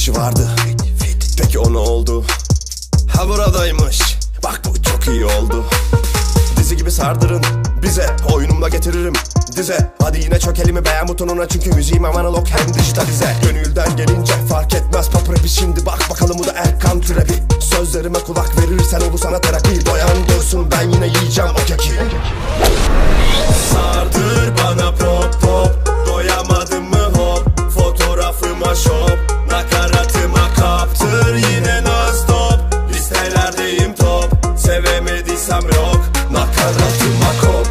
işi vardı. Peki o ne oldu? Ha buradaymış. Bak bu çok iyi oldu. Dizi gibi sardırın bize, oyunumla getiririm dize. Hadi yine çökelim beğen butonuna, çünkü müziğim hem analog hem dijitalize. Gönülden gelince fark etmez pop rapi, şimdi bak bakalım bu da Erkan Türepi. Sözlerime kulak verirsen olur sana terapi. Doyan dursun, ben yine yiyeceğim o keki. Sardır bana pop pop, doyamadım mı hop. Fotoğrafıma şop, nakaratıma kaptır yine non-stop. Listelerdeyim top, sevemediysem yok. Nakaratıma kop.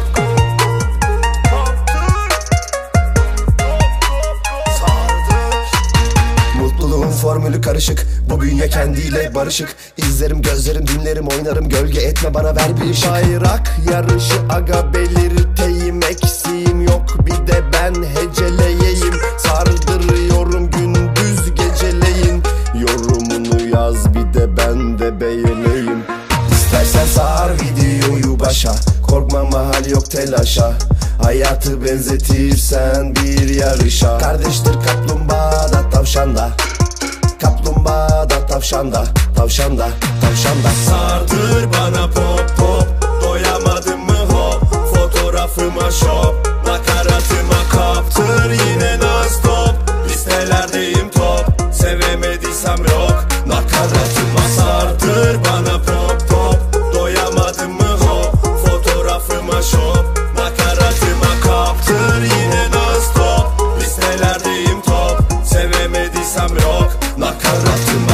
Mutluluğun formülü karışık, bu bünye kendiyle barışık. İzlerim gözlerim, dinlerim, oynarım, gölge etme bana, ver bir ışık. Bayrak yarışı aga, belirteyim, eksiğim yok bir de ben heceleyeyim. Sardırıyorum gündüz geceleyin, yorumunu yaz bir de ben de beğeneyim. İstersen sar videoyu başa, korkma mahal yok telaşa. Hayatı benzetirsen bir yarışa. Kardeştir kaplumbağa da tavşan da, kaplumbağa da tavşan da, tavşan da, tavşan da. Sardır bana pop pop, doyamadım mı hop. Fotoğrafıma şop, nakaratıma kaptır yine non-stop. Listelerdeyim top, sevemediysem yok. Nakaratıma sardır bana pop pop, doyamadım mı hop. Fotoğrafıma şop, nakaratıma kaptır yine non-stop. Listelerdeyim top, sevemediysem yok. Nakaratıma